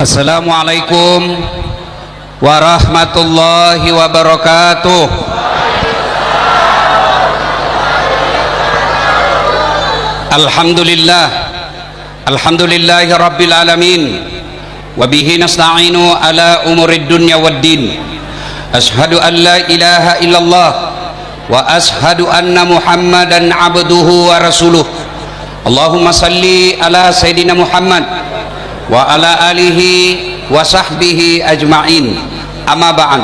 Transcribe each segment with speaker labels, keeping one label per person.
Speaker 1: Assalamualaikum warahmatullahi wabarakatuh. Alhamdulillah, alhamdulillahi rabbil alamin, wa bihi nasta'inu ala umurid dunya waddin. Ashhadu an la ilaha illallah wa ashhadu anna muhammadan abduhu wa rasuluh. Allahumma salli ala sayyidina Muhammad wa ala alihi wa sahbihi ajma'in. Amma ba'd.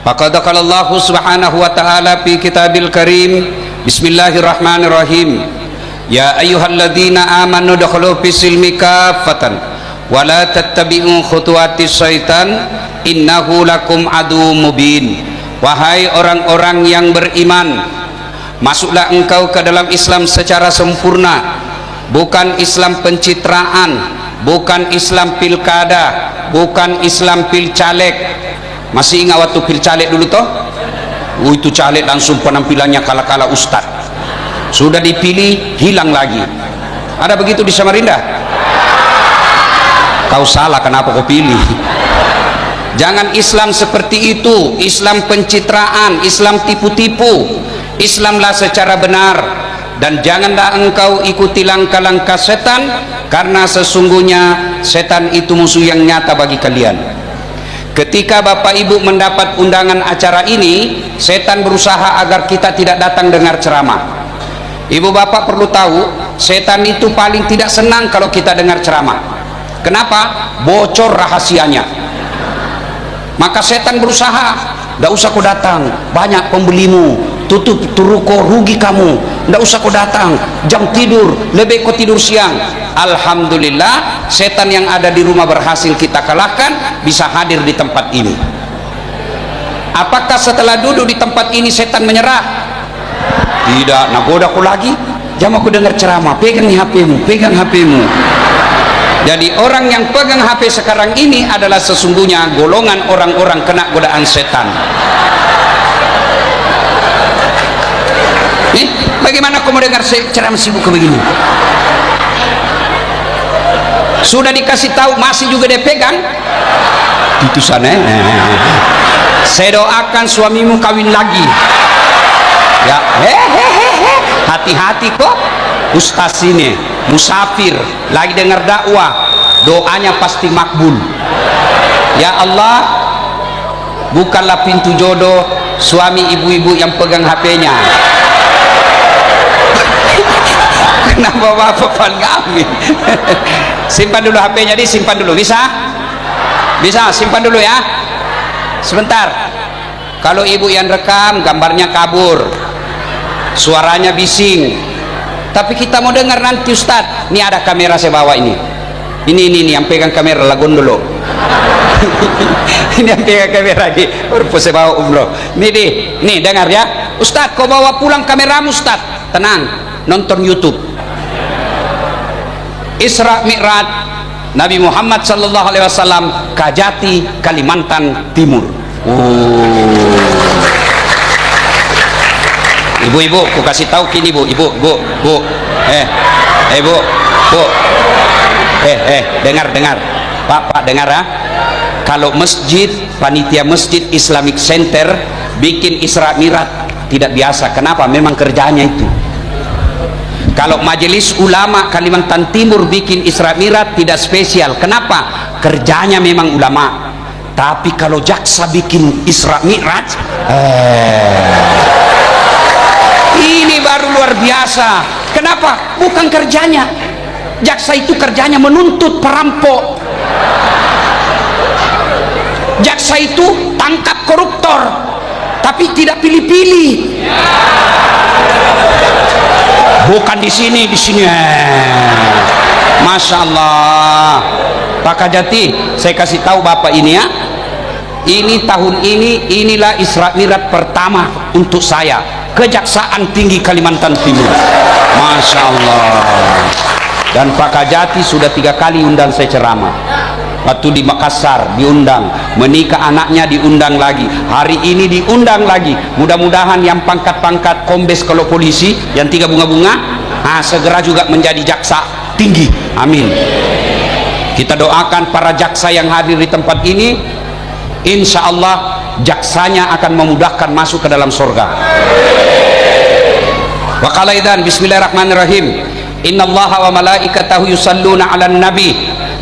Speaker 1: Faqad qala Allah subhanahu wa ta'ala fi kitabil karim. Bismillahirrahmanirrahim. Ya ayyuhalladzina amanu dukhulu fis silmi kaffatan wa la tattabi'u khutuwatis syaitan innahu lakum aduwwum mubin. Wahai orang-orang yang beriman, masuklah engkau ke dalam Islam secara sempurna, bukan Islam pencitraan, bukan Islam pilkada, bukan Islam pilcaleg. Masih ingat waktu pilcaleg dulu toh? Itu caleg langsung penampilannya kala-kala ustad, sudah dipilih hilang lagi. Ada begitu di Samarinda? Kau salah, kenapa kau pilih? Jangan Islam seperti itu. Islam pencitraan, Islam tipu-tipu. Islamlah secara benar, dan janganlah engkau ikuti langkah-langkah setan, karena sesungguhnya setan itu musuh yang nyata bagi kalian. Ketika Bapak Ibu mendapat undangan acara ini, setan berusaha agar kita tidak datang dengar ceramah. Ibu bapak perlu tahu, setan itu paling tidak senang kalau kita dengar ceramah. Kenapa? Bocor rahasianya. Maka setan berusaha, tidak usah kau datang, banyak pembelimu, tutup ruko, rugi kamu, tidak usah kau datang, jam tidur, lebih kau tidur siang. Alhamdulillah, setan yang ada di rumah berhasil kita kalahkan, bisa hadir di tempat ini. Apakah setelah duduk di tempat ini setan menyerah? Tidak. Nagoda aku lagi, jam aku dengar ceramah, pegang HP-mu, pegang HP-mu. Jadi orang yang pegang HP sekarang ini adalah sesungguhnya golongan orang-orang kena godaan setan. Bagaimana kau mau dengar ceramah sibuk begini? Sudah dikasih tahu masih juga dia pegang. Itu sana. Saya doakan suamimu kawin lagi. Ya, hati-hati kok. Ustaz ini musafir lagi dengar dakwah, doanya pasti makbul. Ya Allah, bukanlah pintu jodoh suami ibu-ibu yang pegang HP-nya. Kenapa bapak kami? Simpan dulu HP-nya, disimpan dulu, bisa? Bisa, simpan dulu ya. Sebentar. Kalau ibu yang rekam, gambarnya kabur, suaranya bising. Tapi kita mau dengar nanti Ustadz. Ini ada kamera saya bawa ini. Ini yang pegang kamera lagun dulu. Ini yang pegang kamera di. Saya bawa umroh. Nih dengar ya. Ustadz, kau bawa pulang kameramu Ustadz. Tenang, nonton YouTube. Isra Mi'raj Nabi Muhammad sallallahu alaihi wasallam, Kajati, Kalimantan Timur. Ibu-ibu, aku kasih tahu kini bu, ibu, dengar, pak dengar ya. Kalau masjid, panitia masjid Islamic Center bikin Isra Mi'raj tidak biasa. Kenapa? Memang kerjanya itu. Kalau majelis ulama Kalimantan Timur bikin Isra Mi'raj tidak spesial. Kenapa? Kerjanya memang ulama. Tapi kalau jaksa bikin Isra Mi'raj, ini baru luar biasa. Kenapa? Bukan kerjanya. Jaksa itu kerjanya menuntut perampok. Jaksa itu tangkap koruptor, tapi tidak pilih-pilih. Bukan di sini. Masya Allah. Pak Kajati, saya kasih tahu bapak ini ya. Ini tahun ini, inilah Isra Mi'raj pertama untuk saya. Kejaksaan Tinggi Kalimantan Timur. Masya Allah. Dan Pak Kajati sudah 3 kali undang saya ceramah. Waktu di Makassar diundang, menikah anaknya diundang lagi, hari ini diundang lagi. Mudah-mudahan yang pangkat-pangkat kombes kalau polisi, yang 3 bunga-bunga, segera juga menjadi jaksa tinggi. Amin. Kita doakan para jaksa yang hadir di tempat ini, insya Allah jaksanya akan memudahkan masuk ke dalam surga. Wa qala idzan bismillahirrahmanirrahim. Innallaha wa malaikatahu yusalluna 'alan nabi.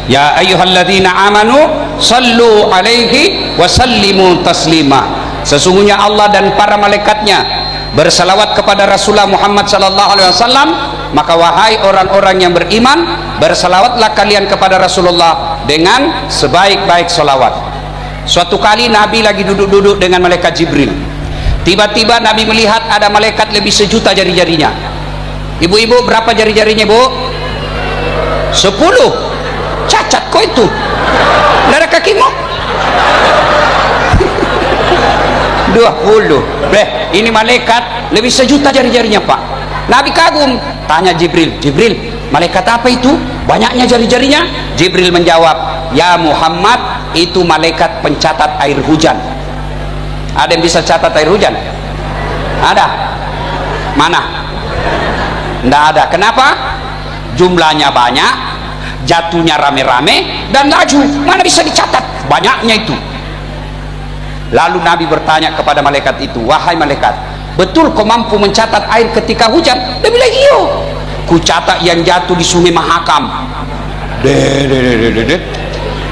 Speaker 1: Ya ayyuhalladzina amanu sallu 'alaihi wa sallimu taslima. Sesungguhnya Allah dan para malaikatnya bersalawat kepada Rasulullah Muhammad sallallahu alaihi wasallam, maka wahai orang-orang yang beriman, bersalawatlah kalian kepada Rasulullah dengan sebaik-baik salawat. Suatu kali Nabi lagi duduk-duduk dengan malaikat Jibril. Tiba-tiba Nabi melihat ada malaikat lebih 1.000.000 jari-jarinya. Ibu-ibu, berapa jari-jarinya, Bu? 10. Cacat kok itu? Nggak ada kakimu? 20. Ini malaikat lebih 1.000.000 jari-jarinya, Pak. Nabi kagum, tanya Jibril, Jibril, malaikat apa itu? Banyaknya jari-jarinya? Jibril menjawab, ya Muhammad, itu malaikat pencatat air hujan. Ada yang bisa catat air hujan? Ada? Mana? Tidak ada. Kenapa? Jumlahnya banyak, jatuhnya rame-rame, dan laju. Mana bisa dicatat banyaknya itu? Lalu Nabi bertanya kepada malaikat itu, wahai malaikat, betul kau mampu mencatat air ketika hujan? Dia bilang, iya, ku catat yang jatuh di Sungai Mahakam.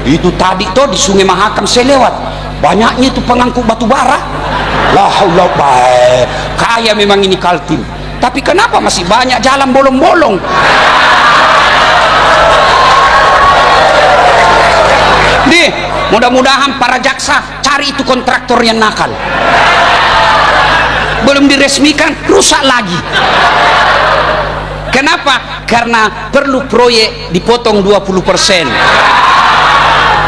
Speaker 1: Itu tadi tuh di Sungai Mahakam saya lewat, banyaknya itu pengangkut batu bara. La haula baik, kaya memang ini Kaltim. Tapi kenapa masih banyak jalan bolong-bolong? Nih, mudah-mudahan para jaksa cari itu kontraktor yang nakal. Belum diresmikan, rusak lagi. Kenapa? Karena perlu proyek dipotong 20%.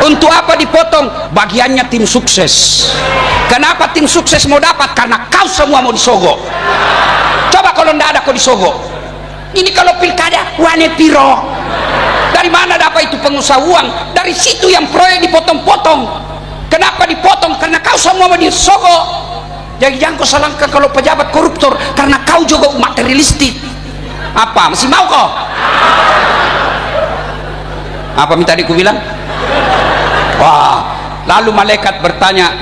Speaker 1: Untuk apa dipotong? Bagiannya tim sukses. Kenapa tim sukses mau dapat? Karena kau semua mau disogok. Coba kalau tidak ada kau disogok. Ini kalau pilkada, wane piro. Dari mana dapat itu pengusaha uang? Dari situ yang proyek dipotong-potong. Kenapa dipotong? Karena kau semua mau disogok. Jadi jangan kau salahkan kalau pejabat koruptor, karena kau juga materialistik. Apa? Masih mau kau? Apa minta tadi ku bilang? Wah, lalu malaikat bertanya,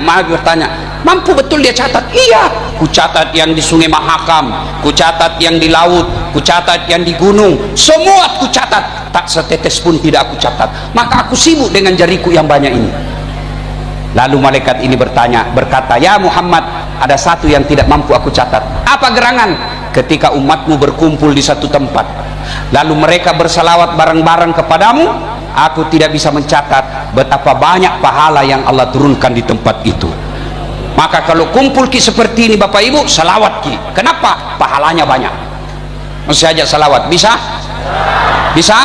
Speaker 1: mampu betul dia catat? Iya, ku catat yang di Sungai Mahakam, ku catat yang di laut, ku catat yang di gunung, semua ku catat, tak setetes pun tidak aku catat. Maka aku sibuk dengan jariku yang banyak ini. Lalu malaikat ini berkata, ya Muhammad, ada satu yang tidak mampu aku catat. Apa gerangan? Ketika umatmu berkumpul di satu tempat, lalu mereka bersalawat bareng-bareng kepadamu, aku tidak bisa mencatat betapa banyak pahala yang Allah turunkan di tempat itu. Maka kalau kumpul ki seperti ini Bapak Ibu, salawat ki. Kenapa? Pahalanya banyak. Masih aja salawat. Bisa? Bisa?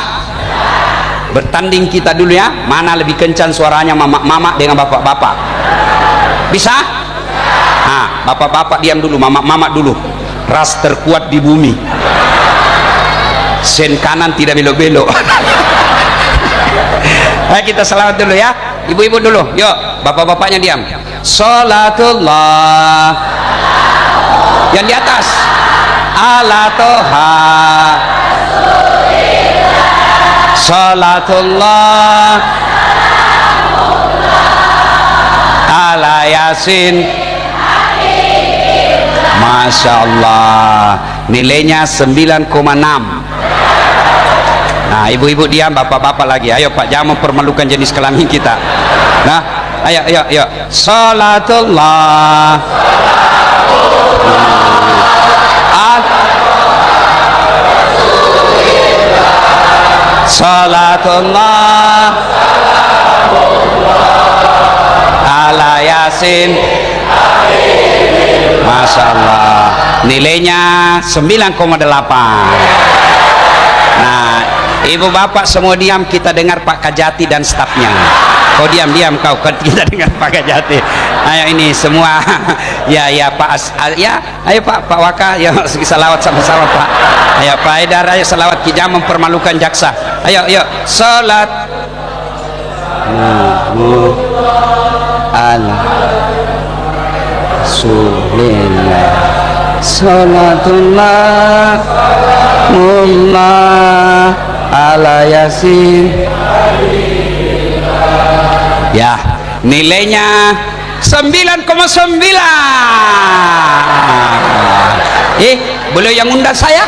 Speaker 1: Bertanding kita dulu ya, mana lebih kencang suaranya mama dengan bapak-bapak. Bisa? Nah, bapak-bapak diam dulu, mama dulu. Ras terkuat di bumi, sen kanan tidak belok-belok. Ayo kita salawat dulu ya, ibu-ibu dulu, yuk, bapak-bapaknya diam. Salatullah yang di atas, ala toha, salatullah ala yasin. Masya Allah, nilainya 9,6. Nah, ibu-ibu diam, bapak-bapak lagi. Ayo Pak, jangan mempermalukan jenis kelamin kita. Nah, ayo. Salatullah salatullah ala yasin. Masya Allah, nilainya 9,8. Nah, ibu bapak semua diam, kita dengar Pak Kajati dan stafnya. Kau diam kau, kita dengar Pak Kajati. Ayo ini semua. ya Pak ya, ayo Pak Waka, ya salawat sama-sama Pak. Ayo Pak Haidar, ayo salawat, kita mempermalukan jaksa. Ayo salat Allah Rasulillah, salatullah mullah ala yasin. Ya, nilainya 9,9. Beliau yang undang saya.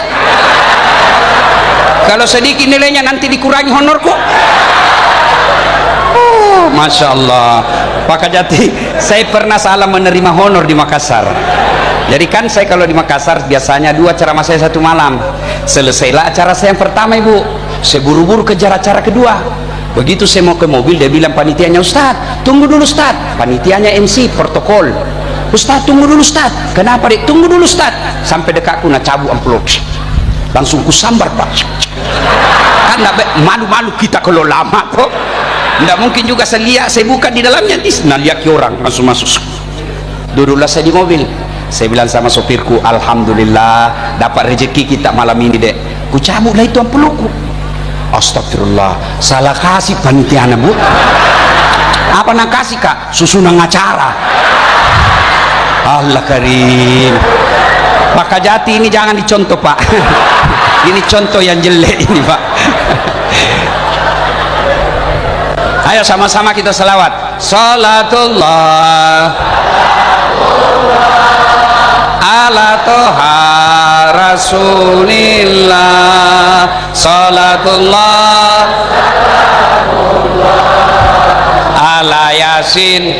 Speaker 1: Kalau sedikit nilainya nanti dikurangi honorku. Masya Allah. Pak Kajati, saya pernah salah menerima honor di Makassar. Jadi kan saya kalau di Makassar biasanya 2 ceramah saya 1 malam. Selesailah acara saya yang pertama, Ibu, saya buru-buru kejar acara kedua. Begitu saya mau ke mobil, dia bilang panitianya, Ustaz tunggu dulu Ustaz. Panitianya MC protokol, Ustaz tunggu dulu Ustaz. Kenapa Dek? Tunggu dulu Ustaz. Sampai dekatku nak cabut amplop, langsung ku sambar Pak. Kan malu-malu kita kalau lama kok. Tidak mungkin juga saya lihat, saya buka di dalamnya, nah lihat ke orang langsung masuk. Duduklah saya di mobil, saya bilang sama sopirku, Alhamdulillah dapat rezeki kita malam ini Dek. Ku cabutlah itu ampulku. Astagfirullah, salah kasih panitia Bu. Apa nak kasih Kak? Susunan acara. Allah karim. Pak Kajati ini jangan dicontoh Pak. Ini contoh yang jelek ini Pak. Ayo sama-sama kita selawat. Salatullah ala toha rasulillah. Salatullah ala yasin.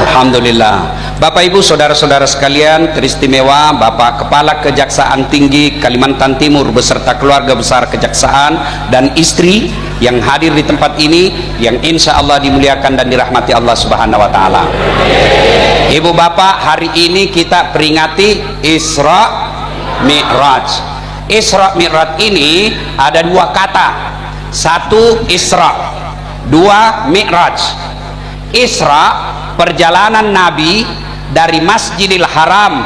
Speaker 1: Alhamdulillah. Bapak Ibu saudara-saudara sekalian teristimewa, Bapak Kepala Kejaksaan Tinggi Kalimantan Timur beserta keluarga besar kejaksaan dan istri yang hadir di tempat ini, yang insya Allah dimuliakan dan dirahmati Allah Subhanahu wa Ta'ala. Ibu bapak, hari ini kita peringati Isra Mi'raj. Isra Mi'raj ini ada 2 kata, 1 Isra, 2 Mi'raj. Isra perjalanan Nabi dari Masjidil Haram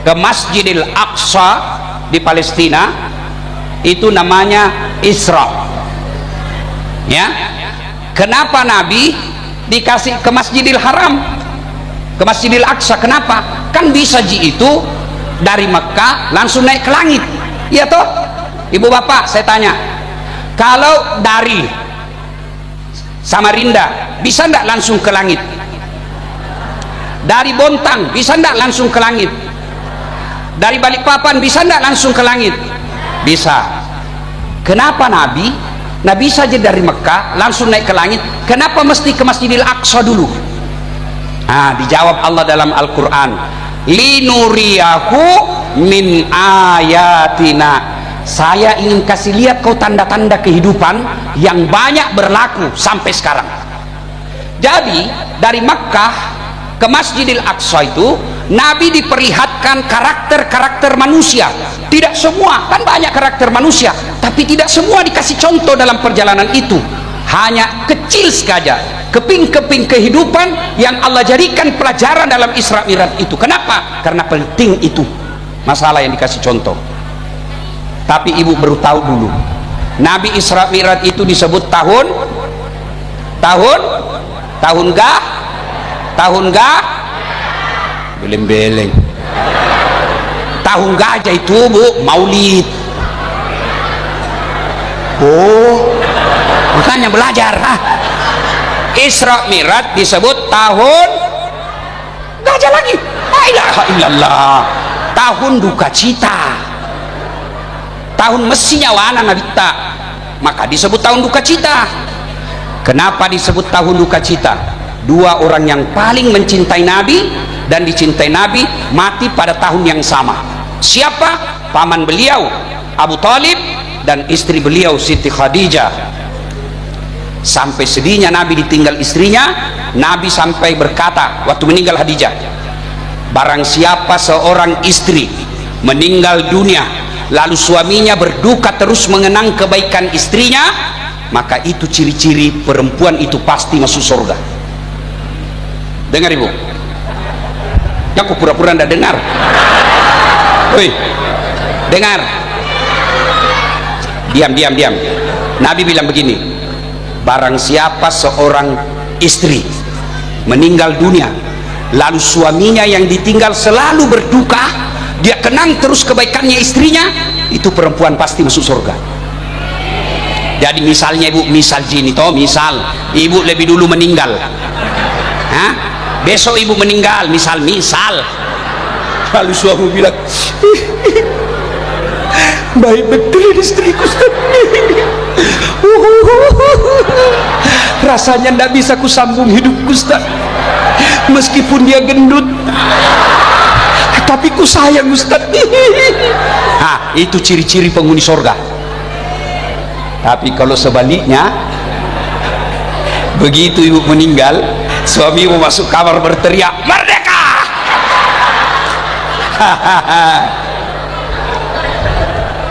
Speaker 1: ke Masjidil Aqsa di Palestina, itu namanya Isra. Ya, kenapa Nabi dikasih ke Masjidil Haram, ke Masjidil Aqsa? Kenapa? Kan bisa itu dari Mekah langsung naik ke langit, ya toh? Ibu bapak, saya tanya, kalau dari Samarinda bisa enggak langsung ke langit? Dari Bontang bisa enggak langsung ke langit? Dari Balikpapan bisa enggak langsung ke langit? Bisa. Kenapa Nabi saja dari Mekah langsung naik ke langit, kenapa mesti ke Masjidil Aqsa dulu? Dijawab Allah dalam Al-Quran, linuriyahu min ayatina. Saya ingin kasih lihat kau tanda-tanda kehidupan yang banyak berlaku sampai sekarang. Jadi dari Mekah ke Masjidil Aqsa itu Nabi diperlihatkan karakter-karakter manusia. Tidak semua, kan banyak karakter manusia, tapi tidak semua dikasih contoh dalam perjalanan itu. Hanya kecil saja keping-keping kehidupan yang Allah jadikan pelajaran dalam Isra Mi'raj itu. Kenapa? Karena penting itu masalah yang dikasih contoh. Tapi ibu baru tahu dulu, Nabi Isra Mi'raj itu disebut tahun beleng-beleng. Tahun gajah itu Bu, Maulid. Bukannya belajar. Isra Mi'raj disebut tahun gajah lagi. La ilaha illallah. Tahun duka cita, tahun mestinya wana nabita, maka disebut tahun duka cita. Kenapa disebut tahun duka cita? 2 orang yang paling mencintai Nabi dan dicintai Nabi mati pada tahun yang sama. Siapa? Paman beliau Abu Talib dan istri beliau Siti Khadijah. Sampai sedihnya Nabi ditinggal istrinya. Nabi sampai berkata waktu meninggal Khadijah, barang siapa seorang istri meninggal dunia lalu suaminya berduka terus mengenang kebaikan istrinya, maka itu ciri-ciri perempuan itu pasti masuk surga. Dengar ibu, ya aku pura-pura tidak dengar. Woi, dengar. Diam. Nabi bilang begini, barang siapa seorang istri meninggal dunia lalu suaminya yang ditinggal selalu berduka, dia kenang terus kebaikannya istrinya, itu perempuan pasti masuk surga. Jadi misalnya ibu, misal gini toh, misal ibu lebih dulu meninggal, hah? Besok ibu meninggal, misal lalu suami bilang, baik betul ini istriku, rasanya tidak bisa kusambung hidupku, Ustaz, meskipun dia gendut, tapi ku sayang, Ustaz. Itu ciri-ciri penghuni surga. Tapi kalau sebaliknya, begitu ibu meninggal, suami mau masuk kamar berteriak, merdeka.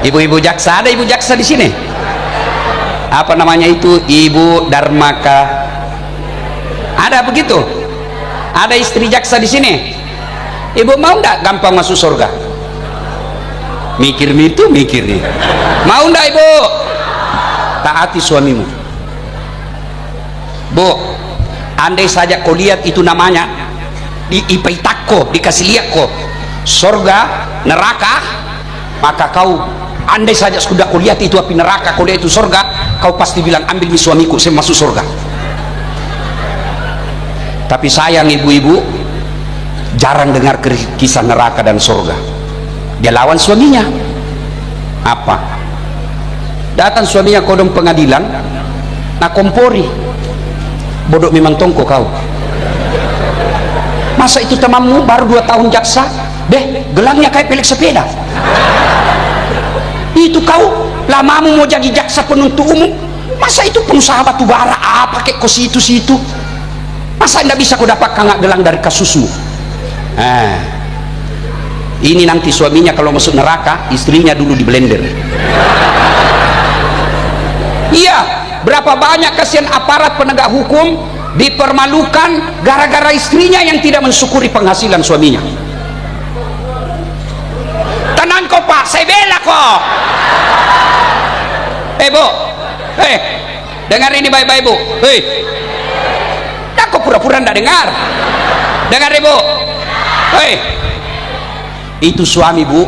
Speaker 1: Ibu-ibu jaksa, ada ibu jaksa di sini? Apa namanya itu? Ibu Darmaka. Ada begitu? Ada istri jaksa di sini? Ibu mau nggak gampang masuk surga? Mikir nih. Mau nggak ibu? Taati suamimu. Bu, andai saja kau lihat itu namanya di ipaitakko, dikasih lihat kok surga neraka, maka kau andai saja sudah kau lihat itu api neraka, kau lihat itu surga, kau pasti bilang, ambil nih suamiku, saya masuk surga. Tapi sayang ibu-ibu jarang dengar kisah neraka dan surga. Dia lawan suaminya. Apa? Datang suaminya kodong pengadilan, nak kompori, bodoh memang tongko kau. Masa itu temanmu baru 2 tahun jaksa, deh gelangnya kayak pelek sepeda. Itu kau lamamu mau jadi jaksa penuntut umum, masa itu pengusaha batu bara pakai kos situ. Masa tidak bisa kau dapat kangak gelang dari kasusmu? Ini nanti suaminya kalau masuk neraka, istrinya dulu di blender. Iya, berapa banyak kasihan aparat penegak hukum dipermalukan gara-gara istrinya yang tidak mensyukuri penghasilan suaminya. Tenang kok Pak, saya bela kok. Bu, dengar ini baik-baik Bu. Kok pura-pura tidak dengar? Dengar ibu. Itu suami Bu,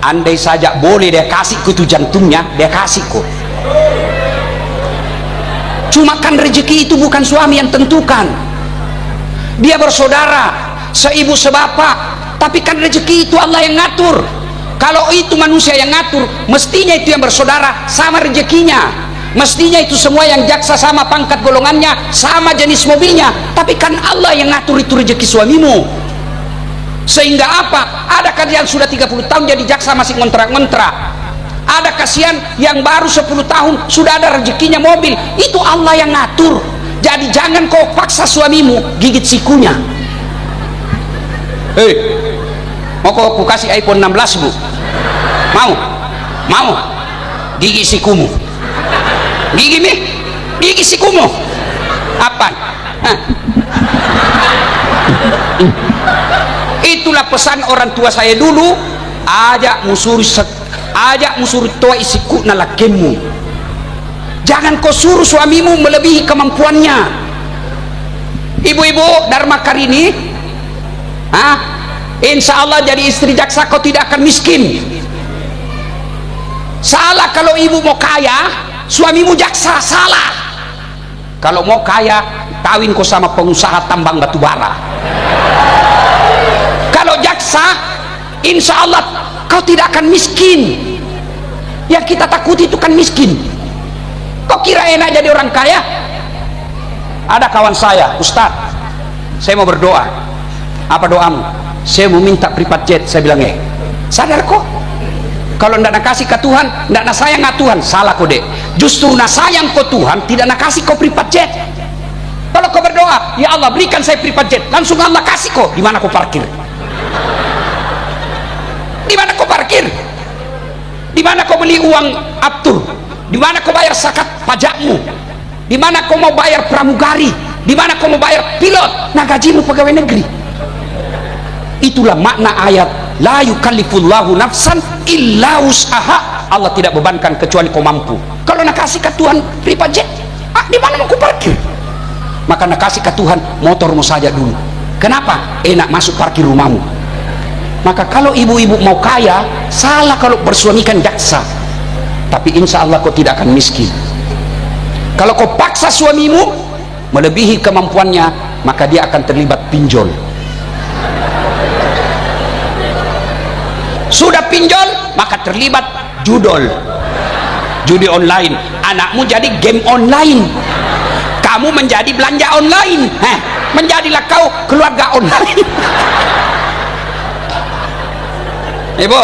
Speaker 1: andai saja boleh dia kasih ke itu jantungnya, dia kasih kok. Cuma kan rezeki itu bukan suami yang tentukan. Dia bersaudara, seibu sebapak, tapi kan rezeki itu Allah yang ngatur. Kalau itu manusia yang ngatur, mestinya itu yang bersaudara sama rezekinya, mestinya itu semua yang jaksa sama pangkat golongannya, sama jenis mobilnya. Tapi kan Allah yang ngatur itu rezeki suamimu. Sehingga apa? Ada kan yang sudah 30 tahun jadi jaksa masih ngontrak-ngontrak, ada kasihan yang baru 10 tahun sudah ada rezekinya mobil. Itu Allah yang ngatur. Jadi jangan kau paksa suamimu gigit sikunya. Mau kau kasih iPhone 16 Bu? Mau gigit sikumu, gigi sikumu apa? Itulah pesan orang tua saya dulu, ajak musuri toa isiku nalakemu. Jangan kau suruh suamimu melebihi kemampuannya. Ibu-ibu Dharma Karini, insya Allah jadi istri jaksa kau tidak akan miskin. Salah kalau ibu mau kaya, suamimu jaksa, salah. Kalau mau kaya, kawin kau sama pengusaha tambang batu bara. Kalau jaksa, insya Allah kau tidak akan miskin. Yang kita takuti itu kan miskin. Kau kira enak jadi orang kaya? Ada kawan saya, Ustadz, saya mau berdoa. Apa doamu? Saya mau minta private jet. Saya bilang, sadar kok, kalau tidak nak kasih ke Tuhan, tidak nak sayang ke Tuhan. Salah kau dek, justru nak sayang ke Tuhan, tidak nak kasih kau private jet. Kalau kau berdoa, ya Allah berikan saya private jet, langsung Allah kasih kau. Di mana kau parkir? Di mana kau parkir? Di mana kau beli uang aftur? Di mana kau bayar zakat pajakmu? Di mana kau mau bayar pramugari? Di mana kau mau bayar pilot? Nah gajimu pegawai negeri. Itulah makna ayat la yukallifullahu nafsan illa wus'aha. Allah tidak bebankan kecuali kau mampu. Kalau nak kasih ke Tuhan private jet, di mana mau kau parkir? Maka nak kasih ke Tuhan motormu saja dulu. Kenapa? Enak masuk parkir rumahmu. Maka kalau ibu-ibu mau kaya, salah kalau bersuamikan jaksa. Tapi insya Allah kau tidak akan miskin. Kalau kau paksa suamimu melebihi kemampuannya, maka dia akan terlibat pinjol. Sudah pinjol, maka terlibat judol, judi online. Anakmu jadi game online, kamu menjadi belanja online, menjadilah kau keluarga online. Ibu,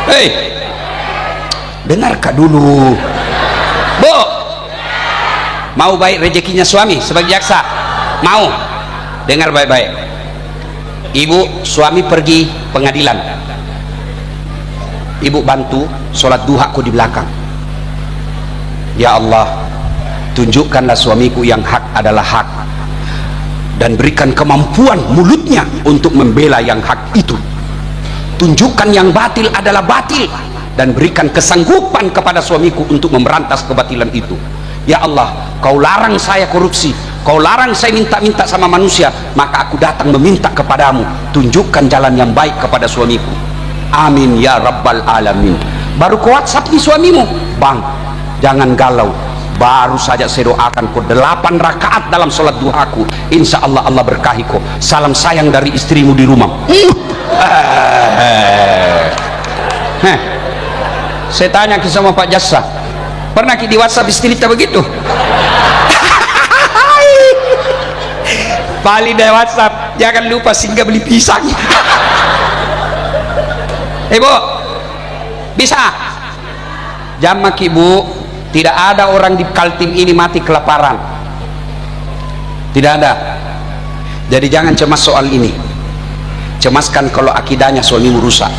Speaker 1: hei, dengarkah dulu, Bu? Mau baik rezekinya suami sebagai jaksa? Mau? Dengar baik-baik. Ibu, suami pergi pengadilan, ibu bantu sholat duha ku di belakang. Ya Allah, tunjukkanlah suamiku yang hak adalah hak, dan berikan kemampuan mulutnya untuk membela yang hak itu. Tunjukkan yang batil adalah batil, dan berikan kesanggupan kepada suamiku untuk memberantas kebatilan itu. Ya Allah, kau larang saya korupsi, kau larang saya minta-minta sama manusia, maka aku datang meminta kepadamu, tunjukkan jalan yang baik kepada suamiku. Amin ya rabbal alamin. Baru kau WhatsApp nih suamimu, bang, jangan galau, baru saja saya doakan kau 8 rakaat dalam sholat duhaku, insya Allah Allah berkahi kau. Salam sayang dari istrimu di rumah. Saya tanya ke sama Pak Jassa, pernah di WhatsApp istri kita begitu? Balik dari WhatsApp, jangan lupa singgah beli pisang. Ibu, bisa jamak ibu, tidak ada orang di Kaltim ini mati kelaparan, tidak ada. Jadi jangan cemas soal ini, cemaskan kalau akidahnya suamimu rusak.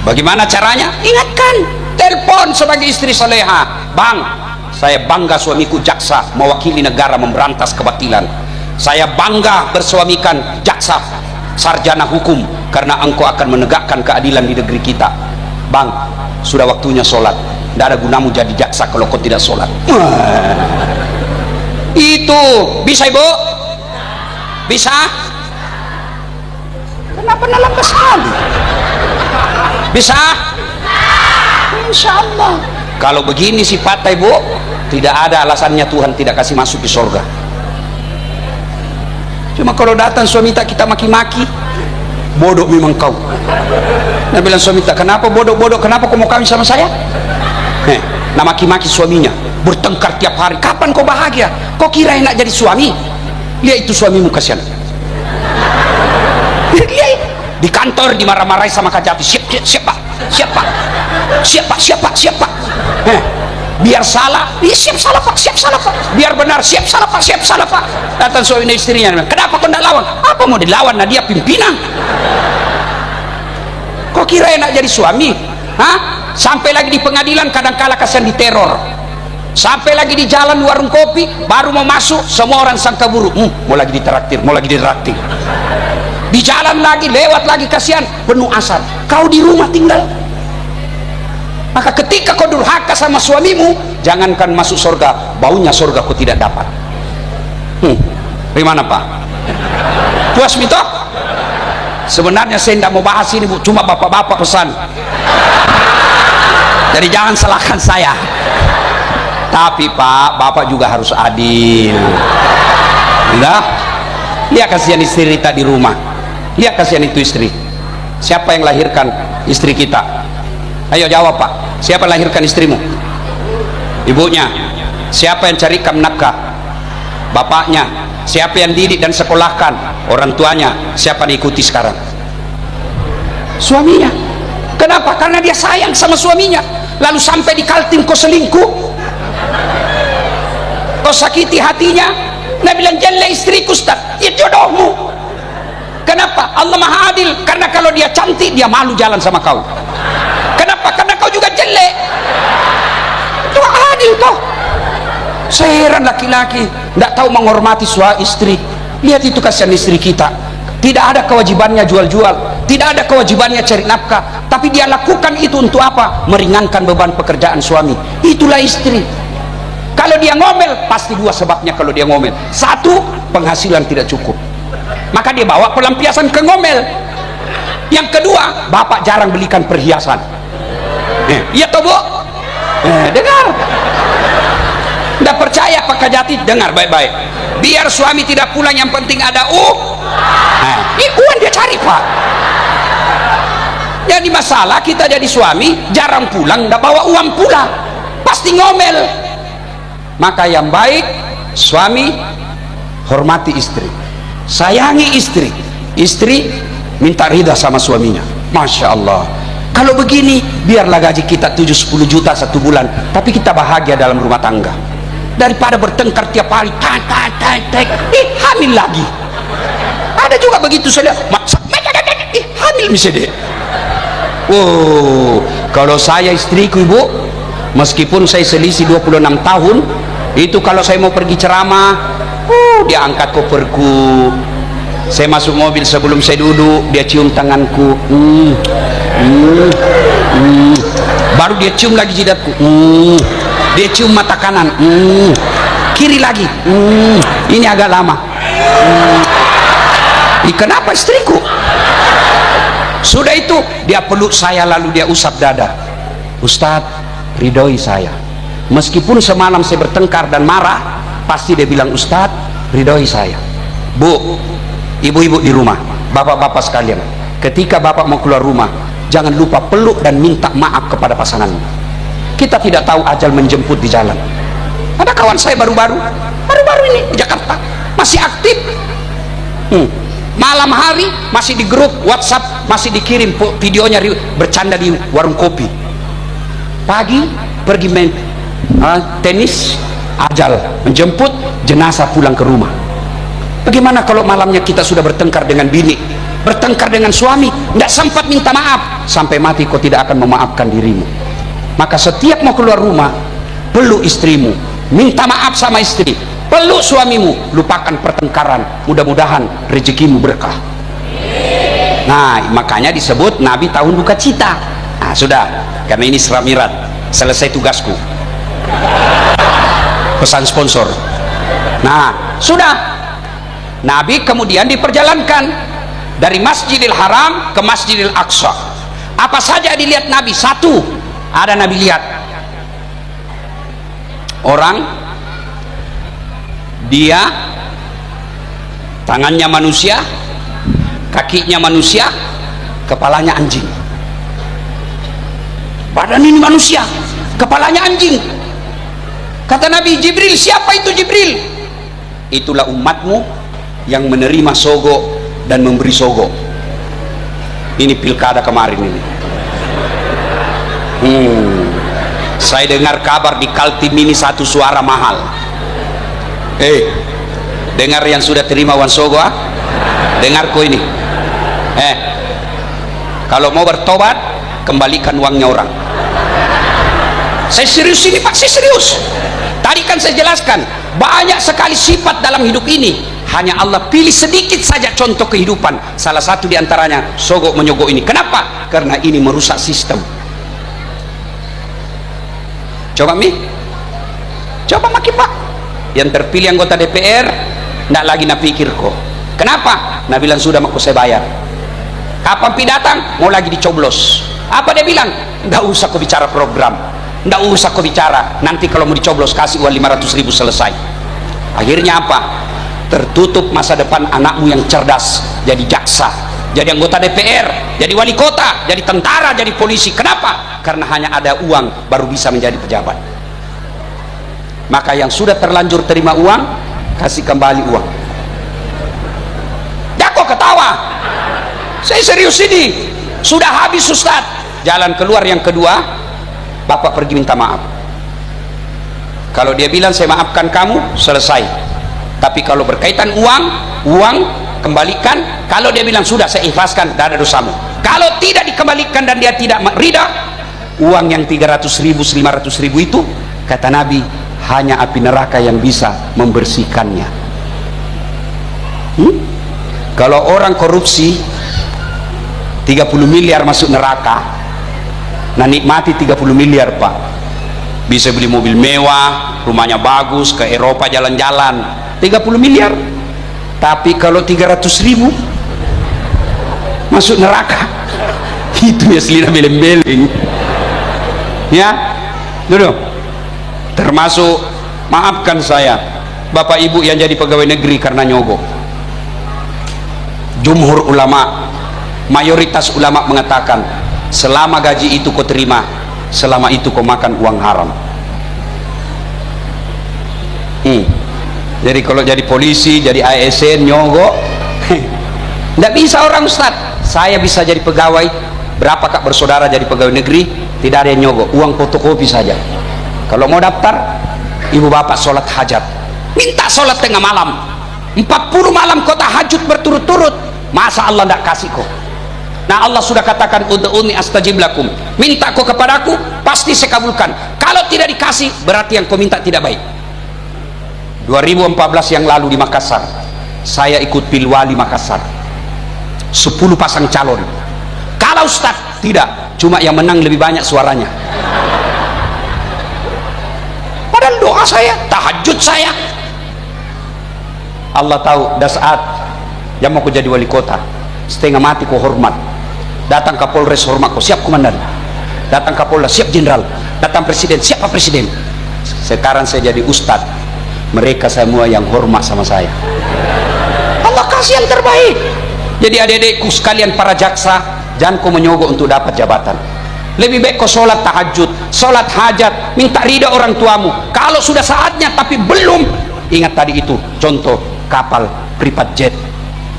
Speaker 1: Bagaimana caranya? Ingatkan, telepon sebagai istri saleha, bang, saya bangga suamiku jaksa mewakili negara memberantas kebatilan. Saya bangga bersuamikan jaksa sarjana hukum, karena engkau akan menegakkan keadilan di negeri kita. Bang, sudah waktunya sholat, tidak ada gunamu jadi jaksa kalau kau tidak sholat. Itu bisa ibu? Bisa? Kenapa lambat sekali? Bisa? Insya Allah. Kalau begini sifatnya ibu, tidak ada alasannya Tuhan tidak kasih masuk di surga. Cuma kalau datang suami tak kita maki-maki, bodoh memang kau. Nah bilang suami tak, kenapa bodoh-bodoh, kenapa kau mau kawin sama saya? Nah maki-maki suaminya, bertengkar tiap hari. Kapan kau bahagia? Kau kira enak jadi suami? Lihat itu suamimu, kasihan. Lihat di kantor dimarah-marahi sama Kajati, siapa biar salah, siap salah pak, biar benar, siap salah pak. Datang suami istrinya, kenapa kau tidak lawan? Apa mau dilawan? Nah dia pimpinan. Kau kira enak jadi suami? Sampai lagi di pengadilan kadang-kala kasihan diteror, sampai lagi di jalan warung kopi baru mau masuk semua orang sangka buruk, mau lagi ditraktir, di jalan lagi, lewat lagi, kasihan penuh asap. Kau di rumah tinggal. Maka ketika kau durhaka sama suamimu, jangankan masuk surga, baunya surga kau tidak dapat. Bagaimana pak? Puas mito? Sebenarnya saya tidak mau bahas ini bu, cuma bapak-bapak pesan, jadi jangan salahkan saya. Tapi pak, bapak juga harus adil. Udah, lihat kasihan istri kita di rumah, lihat kasihan itu istri. Siapa yang lahirkan istri kita? Ayo jawab pak, siapa yang lahirkan istrimu? Ibunya. Siapa yang carikan nafkah? Bapaknya. Siapa yang didik dan sekolahkan? Orang tuanya. Siapa yang ikuti sekarang? Suaminya. Kenapa? Karena dia sayang sama suaminya. Lalu sampai di Kaltim kau selingkuh, kau sakiti hatinya. Nah bilang jelle istriku Ustaz, ya jodohmu. Kenapa? Allah maha adil. Karena kalau dia cantik, dia malu jalan sama kau. Kenapa? Karena kau juga jelek. Itu adil toh. Saya heran laki-laki tidak tahu menghormati suami istri. Lihat itu kasihan istri kita, tidak ada kewajibannya jual-jual, tidak ada kewajibannya cari nafkah, tapi dia lakukan itu untuk apa? Meringankan beban pekerjaan suami. Itulah istri. Kalau dia ngomel, pasti dua sebabnya. Kalau dia ngomel, satu, penghasilan tidak cukup, maka dia bawa pelampiasan ke ngomel. Yang kedua, bapak jarang belikan perhiasan. Iya toh bu? Dengar, tidak percaya Pak Kajati, dengar baik-baik, biar suami tidak pulang yang penting ada ini uang dia cari Pak. Jadi masalah kita jadi suami jarang pulang, tidak bawa uang pulang, pasti ngomel. Maka yang baik, suami hormati istri, sayangi istri, istri minta ridha sama suaminya. Masya Allah, kalau begini biarlah gaji kita 7-10 juta satu bulan, tapi kita bahagia dalam rumah tangga, daripada bertengkar tiap hari, hamil lagi. Ada juga begitu, saya hamil misalnya. Kalau saya istriku ibu, meskipun saya selisih 26 tahun, itu kalau saya mau pergi ceramah, dia angkat koperku, saya masuk mobil sebelum saya duduk dia cium tanganku, baru dia cium lagi jidatku, dia cium mata kanan, kiri lagi, ini agak lama. Kenapa istriku? Sudah itu dia peluk saya lalu dia usap dada. Ustadz, ridhoi saya, meskipun semalam saya bertengkar dan marah, pasti dia bilang Ustadz ridhoi saya. Bu, ibu-ibu di rumah, bapak-bapak sekalian, ketika bapak mau keluar rumah, jangan lupa peluk dan minta maaf kepada pasanganmu. Kita tidak tahu ajal menjemput di jalan. Ada kawan saya baru-baru ini di Jakarta, masih aktif, malam hari masih di grup WhatsApp, masih dikirim videonya bercanda di warung kopi. Pagi pergi main tenis, ajal menjemput, jenazah pulang ke rumah. Bagaimana kalau malamnya kita sudah bertengkar dengan bini, bertengkar dengan suami, tidak sempat minta maaf, sampai mati kau tidak akan memaafkan dirimu. Maka setiap mau keluar rumah, peluk istrimu, minta maaf sama istri, peluk suamimu, lupakan pertengkaran, mudah-mudahan rezekimu berkah. Nah, makanya disebut Nabi tahun duka cita. Nah, sudah, karena ini seramirat, selesai tugasku, pesan sponsor. Nah, sudah, Nabi kemudian diperjalankan dari Masjidil Haram ke Masjidil Aqsa. Apa saja dilihat Nabi? Satu, ada Nabi lihat orang, dia tangannya manusia, kakinya manusia, kepalanya anjing. Badan ini manusia, kepalanya anjing. Kata Nabi, Jibril, siapa itu Jibril? Itulah umatmu yang menerima sogo dan memberi sogo. Ini pilkada kemarin ini. Saya dengar kabar di Kaltim ini satu suara mahal. Dengar yang sudah terima uang sogo, dengar kau ini. Kalau mau bertobat, kembalikan uangnya orang. Saya serius ini Pak, saya serius. Tadi kan saya jelaskan, banyak sekali sifat dalam hidup ini, hanya Allah pilih sedikit saja contoh kehidupan. Salah satu diantaranya sogok menyogok ini. Kenapa? Karena ini merusak sistem. Coba coba makin Pak, yang terpilih anggota DPR tidak lagi nak pikir kok. Kenapa? Nah bilang sudah mau saya bayar. Kapan pi datang? Mau lagi dicoblos. Apa dia bilang? Nggak usah kau bicara program, nggak usah kau bicara, nanti kalau mau dicoblos kasih uang 500.000 selesai. Akhirnya apa? Tertutup masa depan anakmu yang cerdas, jadi jaksa, jadi anggota DPR, jadi wali kota, jadi tentara, jadi polisi. Kenapa? Karena hanya ada uang baru bisa menjadi pejabat. Maka yang sudah terlanjur terima uang, kasih kembali uang. Ya kok ketawa? Saya serius ini. Sudah habis Ustaz. Jalan keluar yang kedua, Bapak pergi minta maaf. Kalau dia bilang saya maafkan kamu, selesai. Tapi kalau berkaitan uang kembalikan. Kalau dia bilang sudah saya ikhlaskan, tidak ada dosamu. Kalau tidak dikembalikan dan dia tidak ridha, uang yang 300.000, 500.000 itu, kata Nabi, hanya api neraka yang bisa membersihkannya. Kalau orang korupsi 30 miliar masuk neraka, nah nikmati 30 miliar Pak, bisa beli mobil mewah, rumahnya bagus, ke Eropa jalan-jalan, 30 miliar. Tapi kalau 300.000 masuk neraka, itu ya selina beleng-beleng ya dulu. Termasuk Maafkan saya, bapak ibu yang jadi pegawai negeri karena nyogok. Jumhur ulama, mayoritas ulama mengatakan selama gaji itu kau terima, selama itu kau makan uang haram. Jadi kalau jadi polisi, jadi ASN nyogok, tidak bisa orang Ustaz. Saya bisa jadi pegawai, berapa kak bersaudara jadi pegawai negeri, tidak ada yang nyogok, uang fotokopi saja. Kalau mau daftar, ibu bapak sholat hajat, minta sholat tengah malam, 40 malam kau tahajud berturut-turut, masa Allah tidak kasih kau? Nah, Allah sudah katakan ud'uni astajib lakum, minta kau kepadaku pasti saya kabulkan. Kalau tidak dikasih berarti yang kau minta tidak baik. 2014 yang lalu di Makassar, saya ikut pilwali Makassar, 10 pasang calon. Kalau Ustaz tidak, cuma yang menang lebih banyak suaranya. Padahal doa saya, tahajud saya. Allah tahu, dah saat yang mau ku jadi wali kota, setengah mati ku hormat. Datang Kapolres hormat ku, siap komandan. Datang Kapolda, siap jenderal. Datang presiden, siapa presiden. Sekarang saya jadi ustad, mereka semua yang hormat sama saya. Allah kasih yang terbaik. Jadi adik-adikku sekalian para jaksa, jangan kau menyogok untuk dapat jabatan. Lebih baik kau sholat tahajud, sholat hajat, minta ridha orang tuamu. Kalau sudah saatnya tapi belum, ingat tadi itu contoh kapal private jet.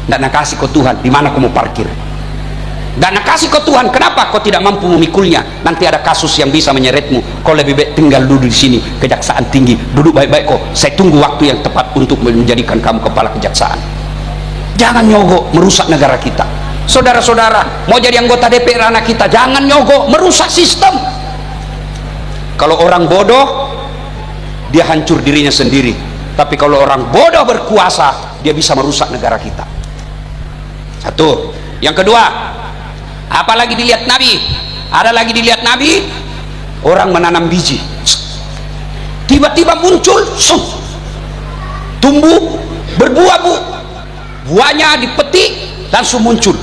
Speaker 1: Tidak nak kasih kau Tuhan, di mana kau mau parkir? Tidak nak kasih kau Tuhan, kenapa kau tidak mampu memikulnya? Nanti ada kasus yang bisa menyeretmu. Kau lebih baik tinggal duduk di sini, kejaksaan tinggi, duduk baik-baik kau. Saya tunggu waktu yang tepat untuk menjadikan kamu kepala kejaksaan. Jangan nyogok, merusak negara kita. Saudara-saudara, mau jadi anggota DPR anak kita, jangan nyogok, merusak sistem. Kalau orang bodoh, dia hancur dirinya sendiri. Tapi kalau orang bodoh berkuasa, dia bisa merusak negara kita. Satu. Yang kedua, apalagi dilihat Nabi, ada lagi dilihat Nabi, orang menanam biji, tiba-tiba muncul, tumbuh, berbuah, buahnya dipetik, langsung muncul.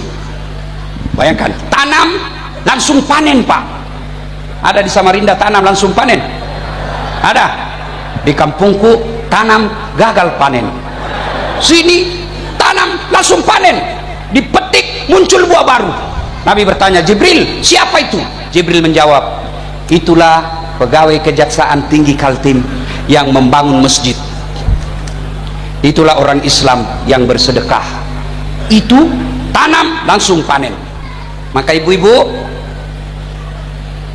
Speaker 1: Bayangkan, tanam langsung panen Pak. Ada di Samarinda tanam langsung panen? Ada. Di kampungku tanam gagal panen. Sini tanam langsung panen, dipetik muncul buah baru. Nabi bertanya, Jibril, siapa itu? Jibril menjawab, itulah pegawai kejaksaan tinggi Kaltim yang membangun masjid. Itulah orang Islam yang bersedekah. Itu tanam langsung panen. Maka ibu-ibu,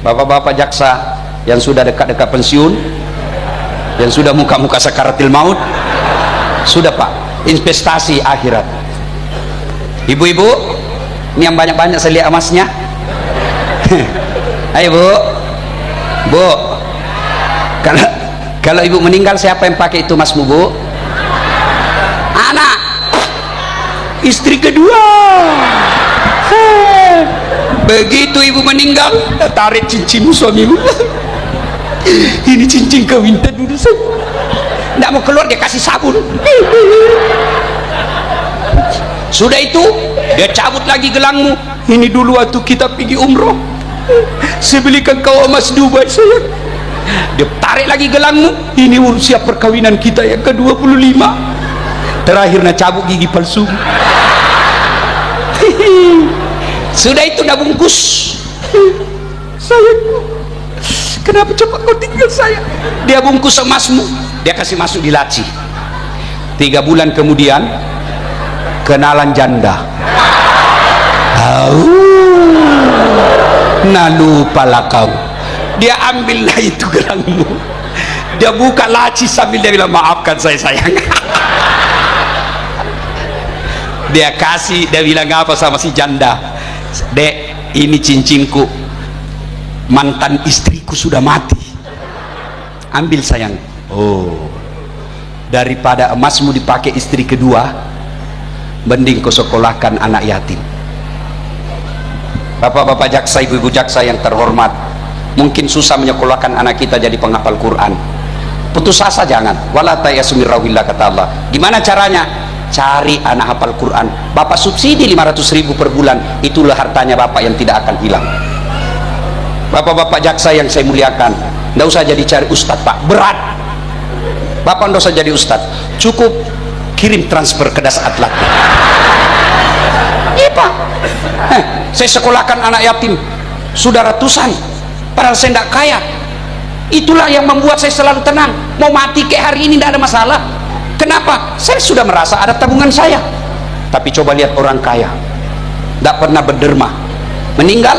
Speaker 1: bapak-bapak jaksa yang sudah dekat-dekat pensiun, yang sudah muka-muka sakaratil maut, sudah Pak, investasi akhirat. Ibu-ibu, ini yang banyak-banyak saya lihat emasnya. Ayo Bu, kalau ibu meninggal siapa yang pakai itu emasmu Bu? Anak, istri kedua. Begitu ibu meninggal, tarik cincinmu suamimu. Ini cincin kawin dulu saya. Tidak mau keluar, dia kasih sabun. Sudah itu dia cabut lagi gelangmu. Ini dulu waktu kita pergi umroh, saya belikan kau emas Dubai sayang. Dia tarik lagi gelangmu. Ini usia perkawinan kita yang ke-25. Terakhir nak cabut gigi palsu. Sudah itu dah bungkus. Sayangku, kenapa cepat kau tinggal saya? Dia bungkus emasmu, dia kasih masuk di laci. 3 bulan kemudian kenalan janda. Nah lupalah kau. Dia ambillah itu gelangmu, dia buka laci sambil dia bilang, maafkan saya sayang. Dia kasih, dia bilang apa sama si janda? Dek, ini cincinku, mantan istriku sudah mati, ambil sayang. Oh, daripada emasmu dipakai istri kedua, mending kau sekolahkan anak yatim. Bapak-bapak jaksa, ibu-ibu jaksa yang terhormat, mungkin susah menyekolahkan anak kita jadi penghafal Quran. Putus asa jangan. Wala tayasu min rauhillah, kata Allah. Gimana caranya? Cari anak hafal Quran. Bapak subsidi 500.000 per bulan, itulah hartanya bapak yang tidak akan hilang. Bapak-bapak jaksa yang saya muliakan, tidak usah jadi cari ustadz Pak, berat. Bapak nggak usah jadi ustadz, cukup kirim transfer ke Das Atlat. Iya Pak, saya sekolahkan anak yatim sudah ratusan, padahal saya tidak kaya. Itulah yang membuat saya selalu tenang. Mau mati kayak hari ini tidak ada masalah. Kenapa? Saya sudah merasa ada tabungan saya. Tapi coba lihat orang kaya, tidak pernah berderma, meninggal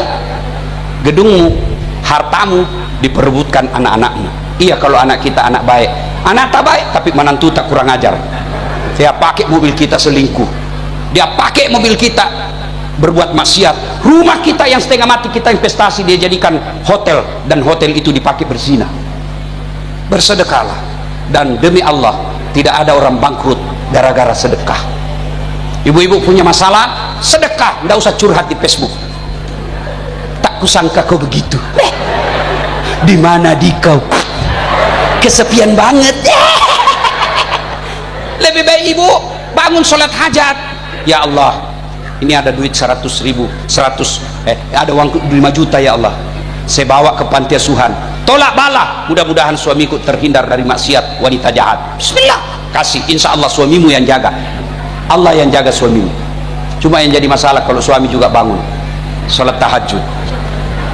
Speaker 1: gedungmu, hartamu diperebutkan anak-anakmu. Iya, kalau anak kita anak baik, anak tak baik tapi menantu tak kurang ajar. Dia pakai mobil kita selingkuh, dia pakai mobil kita berbuat maksiat, rumah kita yang setengah mati kita investasi dia jadikan hotel, dan hotel itu dipakai berzina. Bersedekahlah, dan demi Allah tidak ada orang bangkrut gara-gara sedekah. Ibu-ibu punya masalah, sedekah, tidak usah curhat di Facebook. Tak kusangka kau begitu. Di mana di kau? Kesepian banget. Lebih baik ibu bangun sholat hajat. Ya Allah, ini ada duit 100.000, ada uang 5 juta ya Allah, saya bawa ke panti asuhan, tolak bala, mudah-mudahan suamiku terhindar dari maksiat wanita jahat. Bismillah, kasih, insya Allah suamimu yang jaga, Allah yang jaga suamimu. Cuma yang jadi masalah kalau suami juga bangun sholat tahajud,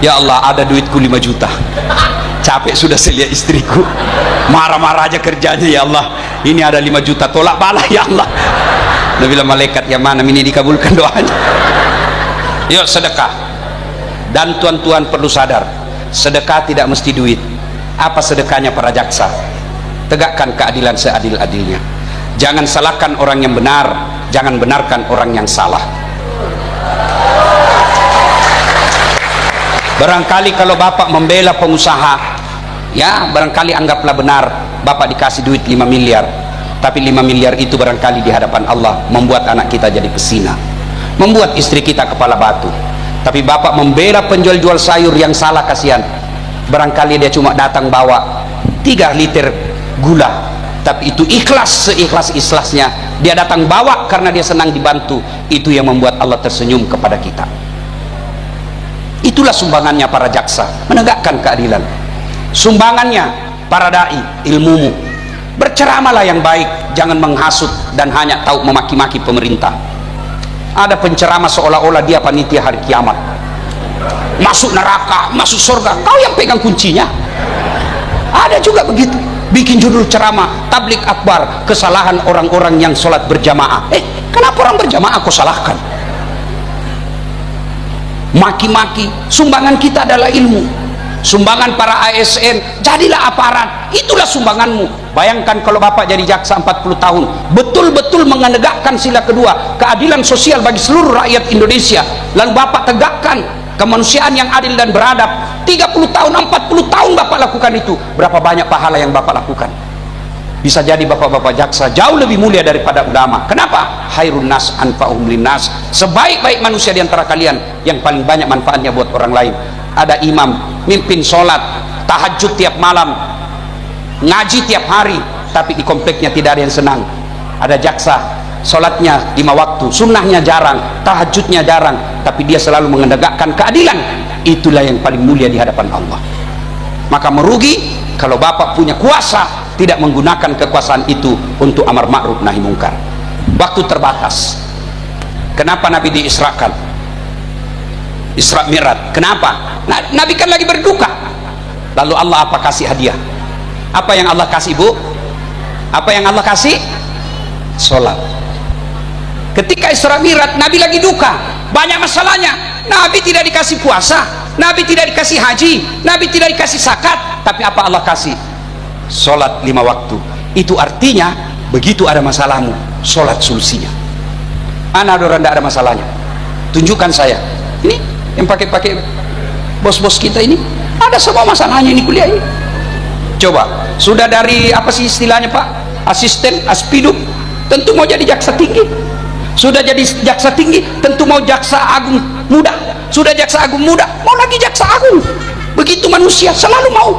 Speaker 1: ya Allah ada duitku 5 juta, capek sudah saya lihat istriku marah-marah aja kerjanya, ya Allah ini ada 5 juta, tolak bala ya Allah. Nabi bilang, malaikat yang mana ini dikabulkan doanya. Yuk sedekah. Dan tuan-tuan perlu sadar, sedekah tidak mesti duit. Apa sedekahnya para jaksa? Tegakkan keadilan seadil-adilnya. Jangan salahkan orang yang benar, jangan benarkan orang yang salah. Barangkali kalau bapak membela pengusaha, ya barangkali anggaplah benar bapak dikasih duit 5 miliar, tapi 5 miliar itu barangkali di hadapan Allah membuat anak kita jadi pesina, membuat istri kita kepala batu. Tapi bapak membela penjual jual sayur yang salah, kasihan, barangkali dia cuma datang bawa 3 liter gula, tapi itu ikhlas, seikhlas-ikhlasnya dia datang bawa karena dia senang dibantu. Itu yang membuat Allah tersenyum kepada kita. Itulah sumbangannya para jaksa, menegakkan keadilan. Sumbangannya para dai, ilmumu, berceramalah yang baik, jangan menghasut dan hanya tahu memaki-maki pemerintah. Ada penceramah seolah-olah dia panitia hari kiamat, masuk neraka, masuk surga, kau yang pegang kuncinya. Ada juga begitu, bikin judul ceramah tablik akbar, kesalahan orang-orang yang sholat berjamaah. Kenapa orang berjamaah kau salahkan? Maki-maki. Sumbangan kita adalah ilmu, sumbangan para ASN, jadilah aparat, itulah sumbanganmu. Bayangkan kalau bapak jadi jaksa 40 tahun, betul-betul menegakkan sila kedua, keadilan sosial bagi seluruh rakyat Indonesia, lalu bapak tegakkan kemanusiaan yang adil dan beradab. 30 tahun, 40 tahun bapak lakukan itu, berapa banyak pahala yang bapak lakukan. Bisa jadi bapak-bapak jaksa jauh lebih mulia daripada ulama. Kenapa? Khairun nas anfa'uhum linnas, sebaik-baik manusia di antara kalian yang paling banyak manfaatnya buat orang lain. Ada imam mimpin sholat tahajud tiap malam, ngaji tiap hari, tapi di kompleknya tidak ada yang senang. Ada jaksa sholatnya 5 waktu, sunnahnya jarang, tahajudnya jarang, tapi dia selalu menegakkan keadilan. Itulah yang paling mulia di hadapan Allah. Maka merugi kalau bapak punya kuasa tidak menggunakan kekuasaan itu untuk amar ma'ruf nahi mungkar. Waktu terbatas. Kenapa Nabi diisrakan? Isra Mi'raj. Kenapa? Nabi kan lagi berduka. Lalu Allah apa kasih hadiah? Apa yang Allah kasih, Bu? Apa yang Allah kasih? Sholat. Ketika Isra Mi'raj Nabi lagi duka, banyak masalahnya. Nabi tidak dikasih puasa, Nabi tidak dikasih haji, Nabi tidak dikasih zakat, tapi apa Allah kasih? Sholat 5 waktu. Itu artinya begitu ada masalahmu, sholat solusinya. Mana ada orang tidak ada masalahnya? Tunjukkan saya. Ini yang pakai bos-bos kita ini ada semua masalahnya ini kuliah ini. Coba, sudah dari apa sih istilahnya Pak? Asisten, aspidum, tentu mau jadi jaksa tinggi. Sudah jadi jaksa tinggi, tentu mau jaksa agung muda. Sudah jaksa agung muda, mau lagi jaksa agung. Begitu manusia selalu mau.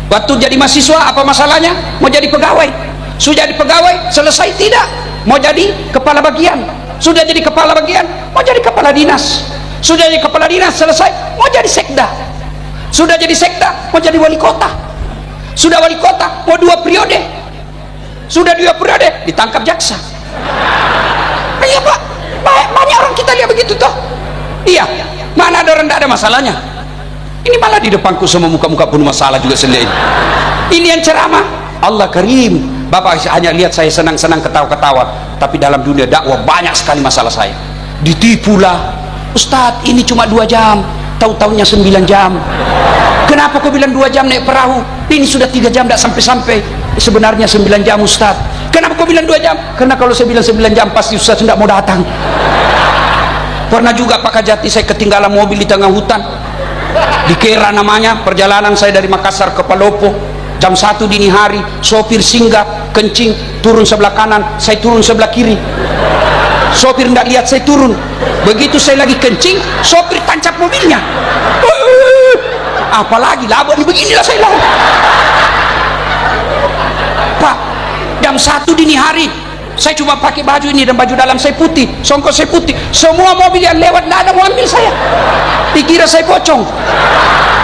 Speaker 1: Waktu jadi mahasiswa apa masalahnya? Mau jadi pegawai. Sudah jadi pegawai, selesai tidak? Mau jadi kepala bagian. Sudah jadi kepala bagian, mau jadi kepala dinas. Sudah jadi kepala dinas, selesai, mau jadi sekda. Sudah jadi sekda, mau jadi wali kota. Sudah wali kota, mau 2 periode. Sudah 2 periode ditangkap jaksa. Iya Pak, banyak orang kita lihat begitu toh. Iya, mana ada orang tidak ada masalahnya. Ini malah di depanku semua muka-muka penuh masalah juga sendiri. Ini yang ceramah. Allah Karim. Bapak hanya lihat saya senang-senang ketawa-ketawa, tapi dalam dunia dakwah banyak sekali masalah saya. Ditipulah, Ustadz ini cuma 2 jam, tahu-taunya 9 jam. Kenapa kau bilang 2 jam naik perahu? Ini sudah 3 jam tidak sampai-sampai. Sebenarnya 9 jam Ustadz. Kenapa kau bilang 2 jam? Karena kalau saya bilang 9 jam pasti Ustadz tidak mau datang. Pernah juga Pak Kajati saya ketinggalan mobil di tengah hutan. Di Kera namanya, perjalanan saya dari Makassar ke Palopo, jam 1 dini hari, sopir singgah kencing, turun sebelah kanan, saya turun sebelah kiri. Sopir tidak lihat saya turun. Begitu saya lagi kencing, sopir tancap mobilnya. Apalagi labor beginilah saya lawan. Pak, jam 1 dini hari, saya cuma pakai baju ini dan baju dalam saya putih, songkok saya putih, semua mobil yang lewat tidak ada mau ambil saya. Dikira saya pocong.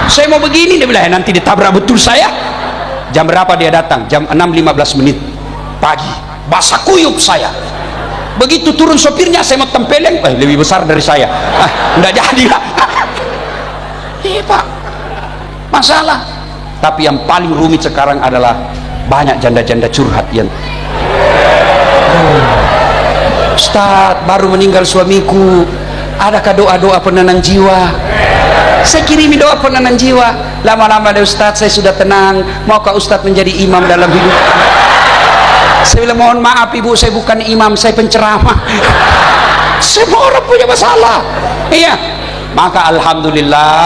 Speaker 1: Saya mau begini, dia bilang nanti ditabrak betul saya. Jam berapa dia datang? Jam 6.15 menit pagi, basah kuyup saya. Begitu turun sopirnya saya mau tempeleng, lebih besar dari saya. Enggak jadi lah. Iya Pak, masalah. Tapi yang paling rumit sekarang adalah banyak janda-janda curhat yang Ustaz, baru meninggal suamiku, adakah doa-doa penenang jiwa? Saya kirimi doa penenang jiwa. Lama-lama deh Ustaz, saya sudah tenang. Maukah Ustaz menjadi imam dalam hidup? Saya bilang mohon maaf ibu, saya bukan imam, saya penceramah. Semua orang punya masalah. Iya. Maka alhamdulillah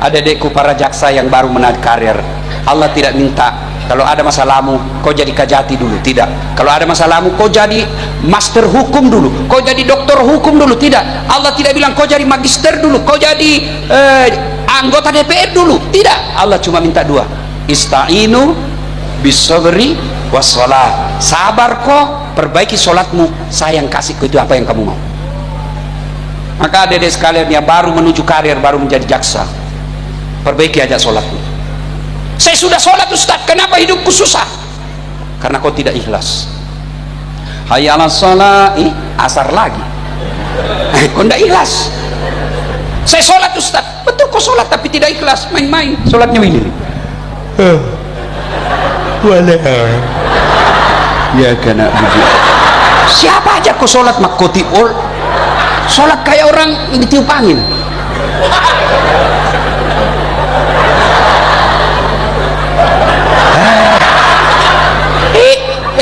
Speaker 1: ada adikku para jaksa yang baru menarik karir. Allah tidak minta kalau ada masalahmu kau jadi kajati dulu, tidak. Kalau ada masalahmu kau jadi master hukum dulu, kau jadi doktor hukum dulu, tidak. Allah tidak bilang kau jadi magister dulu, kau jadi anggota DPR dulu, tidak. Allah cuma minta 2, ista'inu bisabri wassalah. Sabar kau, perbaiki sholatmu, saya yang kasih kau itu apa yang kamu mau. Maka adik-adik sekalian yang baru menuju karir, baru menjadi jaksa, perbaiki aja sholatmu. Saya sudah sholat Ustaz, kenapa hidupku susah? Karena kau tidak ikhlas. Hayya 'alas shalah, asar lagi. Kau tidak ikhlas. Saya sholat Ustaz, betul kau sholat tapi tidak ikhlas, main-main. Sholatnya ini. Ya kena. Siapa aja kau sholat makoti ol. Sholat kayak orang ditiup angin.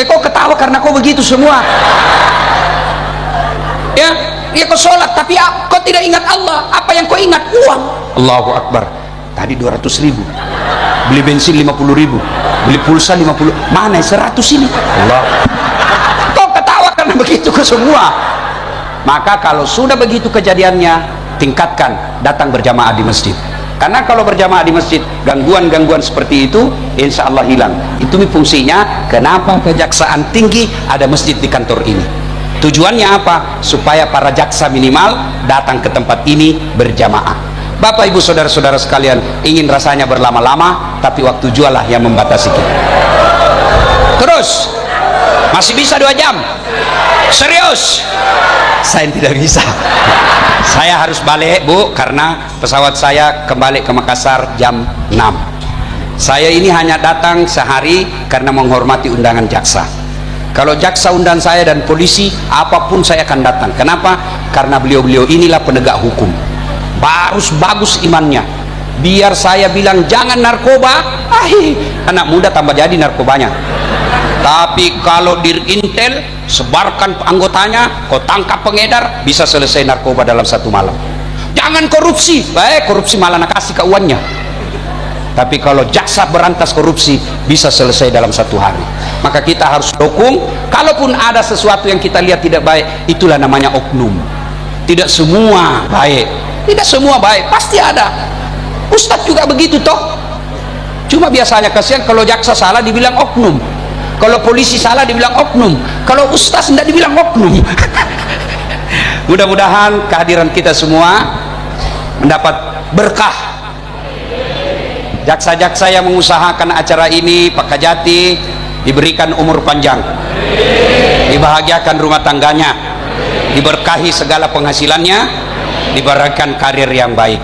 Speaker 1: Kau ketawa karena kau begitu semua. Ya kau sholat tapi kau tidak ingat Allah. Apa yang kau ingat? Uang. Allahu Akbar. Tadi 200.000, beli bensin 50.000, beli pulsa 50, mana 100 ini? Allah. Kau ketawa karena begitu ke semua. Maka kalau sudah begitu kejadiannya, tingkatkan datang berjamaah di masjid. Karena kalau berjamaah di masjid, gangguan-gangguan seperti itu insya Allah hilang. Itu fungsinya kenapa Kejaksaan Tinggi ada masjid di kantor ini. Tujuannya apa? Supaya para jaksa minimal datang ke tempat ini berjamaah. Bapak ibu saudara-saudara sekalian, ingin rasanya berlama-lama, tapi waktu jualah yang membatasi kita. Terus masih bisa 2 jam? Serius? Saya tidak bisa. Saya harus balik Bu, karena pesawat saya kembali ke Makassar jam 6. Saya ini hanya datang sehari karena menghormati undangan jaksa. Kalau jaksa undang saya dan polisi, apapun saya akan datang. Kenapa? Karena beliau-beliau inilah penegak hukum. Harus bagus imannya. Biar saya bilang jangan narkoba, anak muda tambah jadi narkobanya. Tapi kalau Dirintel sebarkan anggotanya, kau tangkap pengedar, bisa selesai narkoba dalam 1 malam. Jangan korupsi, korupsi malah nak kasih keuannya. Tapi kalau jaksa berantas korupsi, bisa selesai dalam 1 hari. Maka kita harus dukung. Kalaupun ada sesuatu yang kita lihat tidak baik, itulah namanya oknum. Tidak semua baik, tidak semua baik, pasti ada. Ustadz juga begitu toh. Cuma biasanya kasihan kalau jaksa salah dibilang oknum, kalau polisi salah dibilang oknum, kalau ustaz tidak dibilang oknum. Mudah-mudahan kehadiran kita semua mendapat berkah. Jaksa-jaksa yang mengusahakan acara ini, Pak Kajati, diberikan umur panjang, dibahagiakan rumah tangganya, diberkahi segala penghasilannya, diberikan karir yang baik.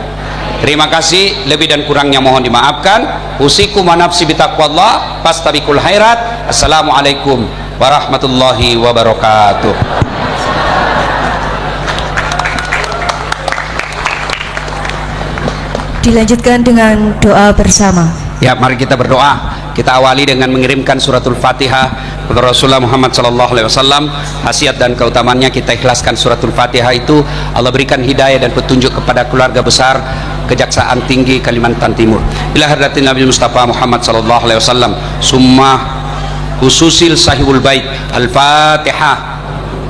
Speaker 1: Terima kasih, lebih dan kurangnya mohon dimaafkan. Usikum wa nafsi bitaqwallah, fastabiqul khairat. Assalamualaikum warahmatullahi wabarakatuh.
Speaker 2: Dilanjutkan dengan doa bersama.
Speaker 1: Ya, mari kita berdoa. Kita awali dengan mengirimkan suratul Fatihah kepada Rasulullah Muhammad sallallahu alaihi wasallam. Khasiat dan keutamaannya kita ikhlaskan suratul Fatihah itu. Allah berikan hidayah dan petunjuk kepada keluarga besar Kejaksaan Tinggi Kalimantan Timur. Ila hadratin Nabi Mustafa Muhammad sallallahu alaihi wasallam. Summa khususil sahibul bait. Al-Fatihah.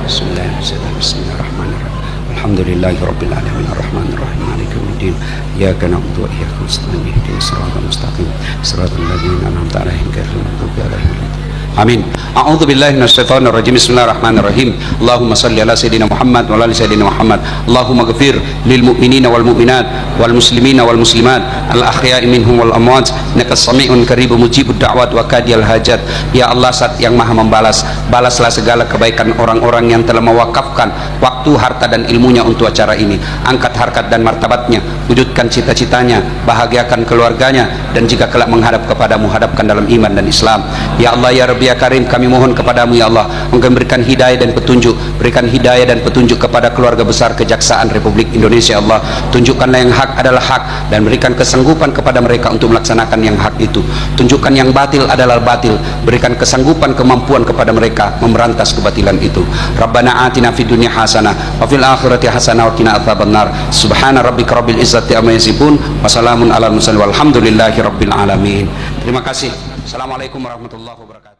Speaker 1: Bismillahirrahmanirrahim. Alhamdulillahirabbil alamin arrahmanir rahim maliki yaumiddin. Iyyaka na'budu wa iyyaka nasta'in ihdinas siratal mustaqim siratal ladzina an'amta 'alaihim ghairil maghdubi 'alaihim waladdallin. Amin. A'udzu billahi minasyaitonir rajim. Bismillahirrahmanirrahim. Allahumma shalli ala sayidina Muhammad wa ala ali sayidina Muhammad. Allahumma ighfir lil mu'minina wal mu'minat wal muslimina wal muslimat al ahya'i minhum wal amwat innaka sami'un qaribun mujibud da'wat wa kadiyal hajat. Ya Allah, Zat yang Maha membalas, balaslah segala kebaikan orang-orang yang telah mewakafkan waktu, harta dan ilmunya untuk acara ini. Angkat harkat dan martabatnya, wujudkan cita-citanya, bahagiakan keluarganya, dan jika kelak menghadap kepadamu, hadapkan dalam iman dan Islam. Ya Allah, ya Rabbi, ya Karim, kami mohon kepadamu ya Allah, engkau berikan hidayah dan petunjuk, berikan hidayah dan petunjuk kepada keluarga besar Kejaksaan Republik Indonesia. Allah, tunjukkanlah yang hak adalah hak dan berikan kesanggupan kepada mereka untuk melaksanakan yang hak itu. Tunjukkan yang batil adalah batil, berikan kesanggupan, kemampuan kepada mereka memberantas kebatilan itu. Rabbana atina fid dunya hasanah wa fil akhirati hasanah wa qina adzabannar. Subhana rabbika rabbil izzati amma yasifun wa salamun alal mursalin walhamdulillahi rabbil alamin. Terima kasih. Assalamualaikum warahmatullahi wabarakatuh.